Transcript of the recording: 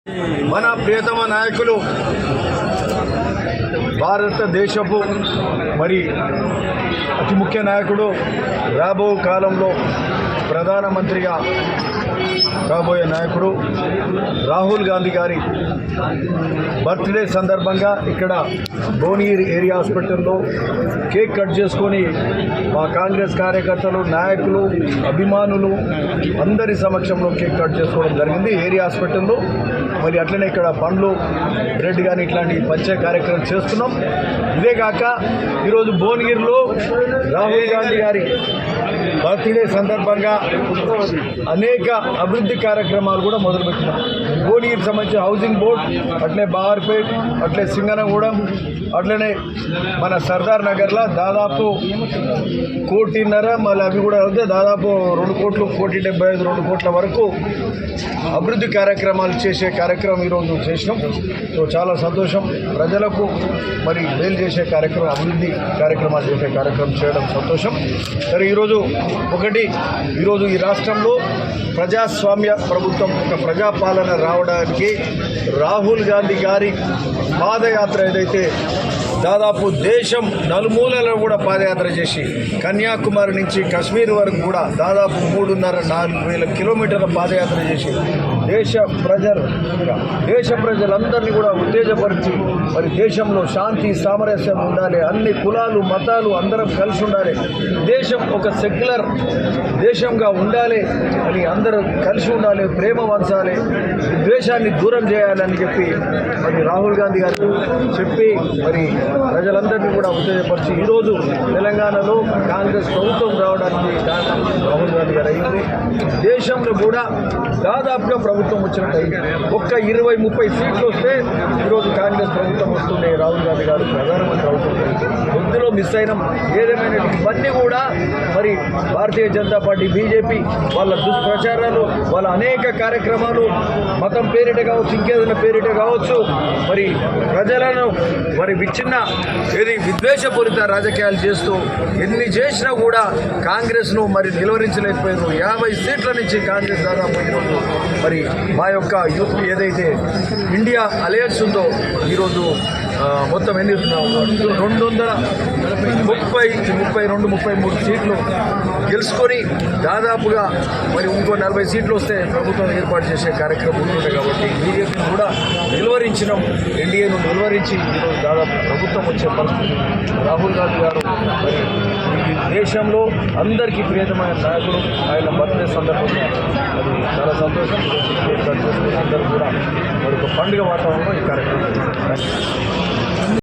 మన ప్రియతమ నాయకులు భారతదేశపు మరి అతి ముఖ్య నాయకుడు రాబో కాలంలో ప్రధానమంత్రిగా కాబోయే నాయకుడు రాహుల్ గాంధీ గారి బర్త్డే సందర్భంగా ఇక్కడ భువనగిరి ఏరియా హాస్పిటల్లో కేక్ కట్ చేసుకొని మా కాంగ్రెస్ కార్యకర్తలు నాయకులు అభిమానులు అందరి సమక్షంలో కేక్ కట్ చేసుకోవడం జరిగింది ఏరియా హాస్పిటల్లో. మరి అట్లనే ఇక్కడ పండ్లు బ్రెడ్ కానీ ఇట్లాంటి పంచే కార్యక్రమం చేస్తున్నాం. ఇదే కాక ఈరోజు భువనగిరిలో రాహుల్ గాంధీ గారి బర్త్డే సందర్భంగా అనేక అభివృద్ధి కార్యక్రమాలు కూడా మొదలుపెట్టినాం. భువనగిరికి సంబంధించిన హౌసింగ్ బోర్డ్, అట్లనే బార్పేట్, అట్లనే సింగనగూడెం, అట్లనే మన సర్దార్ నగర్లో దాదాపు 1.5 కోటి, మళ్ళీ అవి కూడా అయితే దాదాపు 2 కోట్లు, 1.75 2 కోట్ల వరకు అభివృద్ధి కార్యక్రమాలు చేసే కార్యక్రమం ఈరోజు చేసినాం. సో చాలా సంతోషం. ప్రజలకు మరి మేలు చేసే కార్యక్రమం, అభివృద్ధి కార్యక్రమాలు చేసే కార్యక్రమం చేయడం సంతోషం. సరే ఈరోజు ఈరోజు ఈ రాష్ట్రంలో ప్రజాస్వామ్య ప్రభుత్వం, ఒక ప్రజాపాలన రావడానికి రాహుల్ గాంధీ గారి పాదయాత్ర ఏదైతే దాదాపు దేశం నలుమూలలో కూడా పాదయాత్ర చేసి కన్యాకుమారి నుంచి కాశ్మీర్ వరకు కూడా దాదాపు 3.5-4 వేల కిలోమీటర్ల పాదయాత్ర చేసి దేశ ప్రజలందరినీ కూడా ఉత్తేజపరిచి మరి దేశంలో శాంతి సామరస్యం ఉండాలి, అన్ని కులాలు మతాలు అందరం కలిసి ఉండాలి, దేశం ఒక సెక్యులర్ దేశంగా ఉండాలి అని అందరూ కలిసి ఉండాలి, ప్రేమ వంచాలి, ద్వేషాన్ని దూరం చేయాలని చెప్పి మరి రాహుల్ గాంధీ గారు చెప్పి మరి ప్రజలందరినీ కూడా ఉత్తేజపరిచి ఈరోజు తెలంగాణలో కాంగ్రెస్ ప్రభుత్వం రావడానికి రాహుల్ గాంధీ గారు అయింది. దేశంలో కూడా దాదాపుగా ప్రభుత్వం వచ్చినట్టు ఒక్క 20-30 సీట్లు వస్తే ఈరోజు కాంగ్రెస్ ప్రభుత్వం వస్తుండే, రాహుల్ గాంధీ గారు ప్రధానమంత్రి అవుతుంది. కొద్దిలో మిస్ అయినాం. ఏదేమైనా ఇవన్నీ కూడా మరి భారతీయ జనతా పార్టీ బీజేపీ వాళ్ళ దుష్ప్రచారాలు, వాళ్ళ అనేక కార్యక్రమాలు మతం పేరిట కావచ్చు, ఇంకేదైనా పేరిట కావచ్చు, మరి ప్రజలను మరి విద్వేషపూరిత రాజకీయాలు చేస్తూ ఎన్ని చేసినా కూడా కాంగ్రెస్ను మరి నిలువరించలేకపోయారు. 50 సీట్ల నుంచి కాంగ్రెస్ దాదాపు ఈరోజు మరి మా యొక్క యూత్ ఏదైతే ఇండియా అలయన్స్ ఉందో ఈరోజు మొత్తం ఎన్ని 232-33 సీట్లు గెలుచుకొని దాదాపుగా మరి ఇంకో 40 సీట్లు వస్తే ప్రభుత్వం ఏర్పాటు చేసే కార్యక్రమం ఉంటుంది. కాబట్టి బీజేపీని కూడా నిలువరించినాం, ఎన్డీఏను నిలువరించి ఈరోజు దాదాపు ప్రభుత్వం వచ్చే పరిస్థితి. రాహుల్ గాంధీ గారు మరి ఈ దేశంలో అందరికీ ప్రియతమైన నాయకుడు. ఆయన బర్త్డే సందర్భంగా అది చాలా సంతోషం. అందరూ కూడా మరి ఒక పండుగ వాతావరణంలో ఈ కార్యక్రమం